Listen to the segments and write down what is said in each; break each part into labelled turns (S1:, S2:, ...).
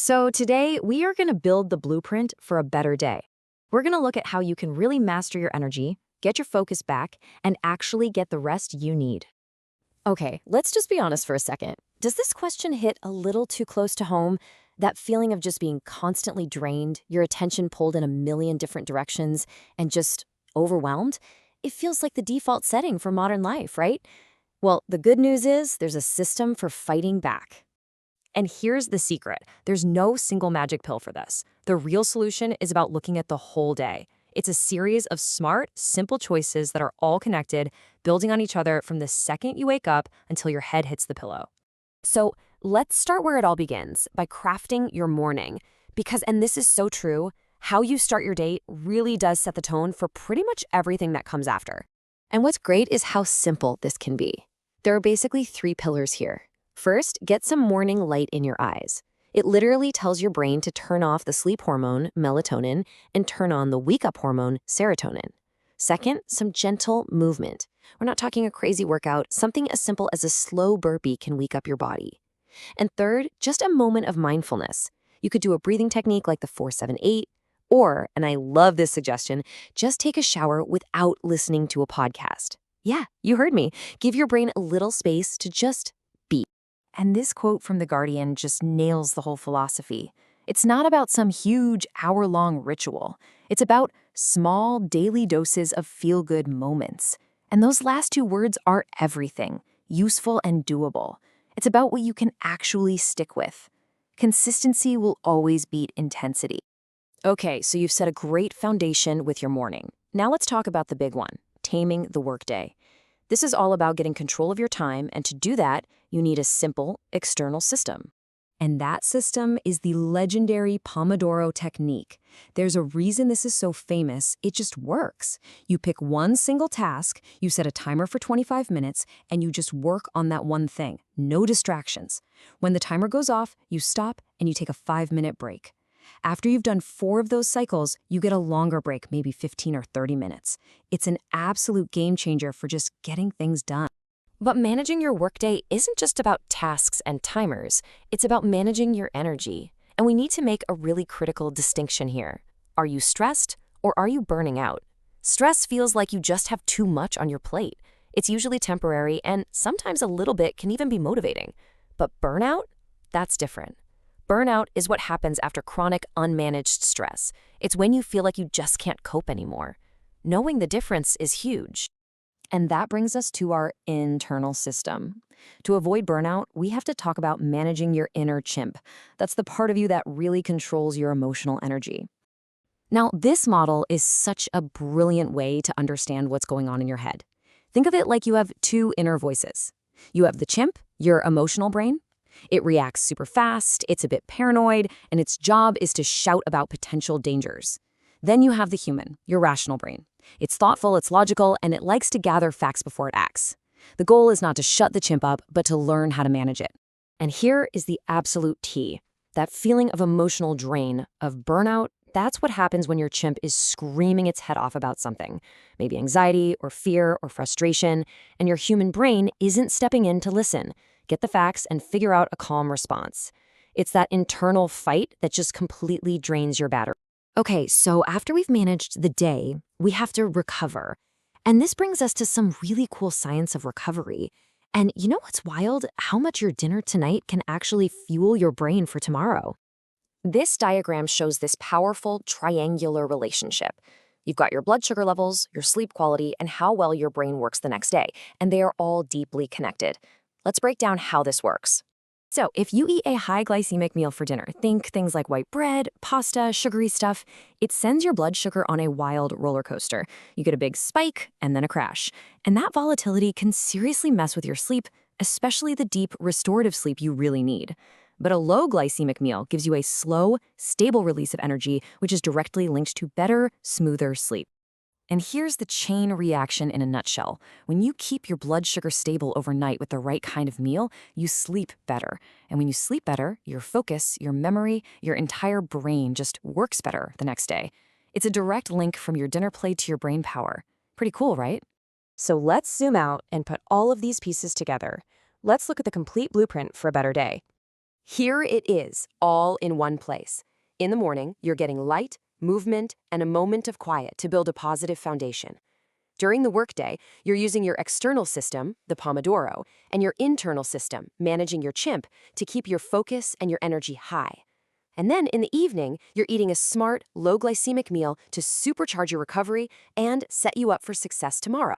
S1: So, today we are going to build the blueprint for a better day. We're going to look at how you can really master your energy, get your focus back, and actually get the rest you need.
S2: Okay, let's just be honest for a second. Does this question hit a little too close to home? That feeling of just being constantly drained, your attention pulled in a million different directions, and just overwhelmed? It feels like the default setting for modern life, right? Well, the good news is there's a system for fighting back.
S1: And here's the secret, there's no single magic pill for this. The real solution is about looking at the whole day. It's a series of smart, simple choices that are all connected, building on each other from the second you wake up until your head hits the pillow.
S2: So let's start where it all begins, by crafting your morning. Because, and this is so true, how you start your day really does set the tone for pretty much everything that comes after.
S1: And what's great is how simple this can be. There are basically three pillars here. First, get some morning light in your eyes. It literally tells your brain to turn off the sleep hormone, melatonin, and turn on the wake-up hormone, serotonin. Second, some gentle movement. We're not talking a crazy workout. Something as simple as a slow burpee can wake up your body. And third, just a moment of mindfulness. You could do a breathing technique like the 4-7-8, or, and I love this suggestion, just take a shower without listening to a podcast. Yeah, you heard me. Give your brain a little space to just be. And this quote from The Guardian just nails the whole philosophy. It's not about some huge hour-long ritual. It's about small daily doses of feel-good moments. And those last two words are everything, useful and doable. It's about what you can actually stick with. Consistency will always beat intensity. Okay, so you've set a great foundation with your morning. Now let's talk about the big one, taming the workday. This is all about getting control of your time, and to do that, you need a simple external system. And that system is the legendary Pomodoro technique. There's a reason this is so famous, it just works. You pick one single task, you set a timer for 25 minutes, and you just work on that one thing. No distractions. When the timer goes off, you stop and you take a 5-minute break. After you've done 4 of those cycles, you get a longer break, maybe 15 or 30 minutes. It's an absolute game changer for just getting things done.
S2: But managing your workday isn't just about tasks and timers. It's about managing your energy. And we need to make a really critical distinction here. Are you stressed or are you burning out? Stress feels like you just have too much on your plate. It's usually temporary, and sometimes a little bit can even be motivating. But burnout? That's different. Burnout is what happens after chronic, unmanaged stress. It's when you feel like you just can't cope anymore. Knowing the difference is huge.
S1: And that brings us to our internal system. To avoid burnout, we have to talk about managing your inner chimp. That's the part of you that really controls your emotional energy. Now, this model is such a brilliant way to understand what's going on in your head. Think of it like you have 2 inner voices. You have the chimp, your emotional brain. It reacts super fast, it's a bit paranoid, and its job is to shout about potential dangers. Then you have the human, your rational brain. It's thoughtful, it's logical, and it likes to gather facts before it acts. The goal is not to shut the chimp up, but to learn how to manage it. And here is the absolute T. That feeling of emotional drain, of burnout, that's what happens when your chimp is screaming its head off about something. Maybe anxiety or fear or frustration, and your human brain isn't stepping in to listen, get the facts, and figure out a calm response. It's that internal fight that just completely drains your battery. Okay, so after we've managed the day, we have to recover. And this brings us to some really cool science of recovery. And you know what's wild? How much your dinner tonight can actually fuel your brain for tomorrow. This diagram shows this powerful triangular relationship. You've got your blood sugar levels, your sleep quality, and how well your brain works the next day. And they are all deeply connected. Let's break down how this works. So, if you eat a high glycemic meal for dinner, think things like white bread, pasta, sugary stuff, it sends your blood sugar on a wild roller coaster. You get a big spike and then a crash. And that volatility can seriously mess with your sleep, especially the deep, restorative sleep you really need. But a low glycemic meal gives you a slow, stable release of energy, which is directly linked to better, smoother sleep. And here's the chain reaction in a nutshell. When you keep your blood sugar stable overnight with the right kind of meal, you sleep better. And when you sleep better, your focus, your memory, your entire brain just works better the next day. It's a direct link from your dinner plate to your brain power. Pretty cool, right? So let's zoom out and put all of these pieces together. Let's look at the complete blueprint for a better day.
S2: Here it is, all in one place. In the morning, you're getting light, movement, and a moment of quiet to build a positive foundation. During the workday, you're using your external system, the Pomodoro, and your internal system, managing your chimp, to keep your focus and your energy high. And then in the evening, you're eating a smart, low-glycemic meal to supercharge your recovery and set you up for success tomorrow.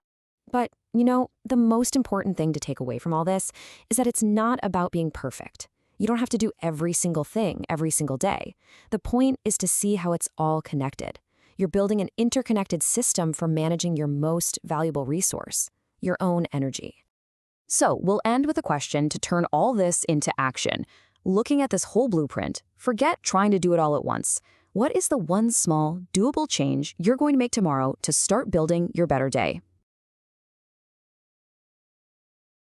S1: But, the most important thing to take away from all this is that it's not about being perfect. You don't have to do every single thing every single day. The point is to see how it's all connected. You're building an interconnected system for managing your most valuable resource, your own energy. So we'll end with a question to turn all this into action. Looking at this whole blueprint, forget trying to do it all at once. What is the one small, doable change you're going to make tomorrow to start building your better day?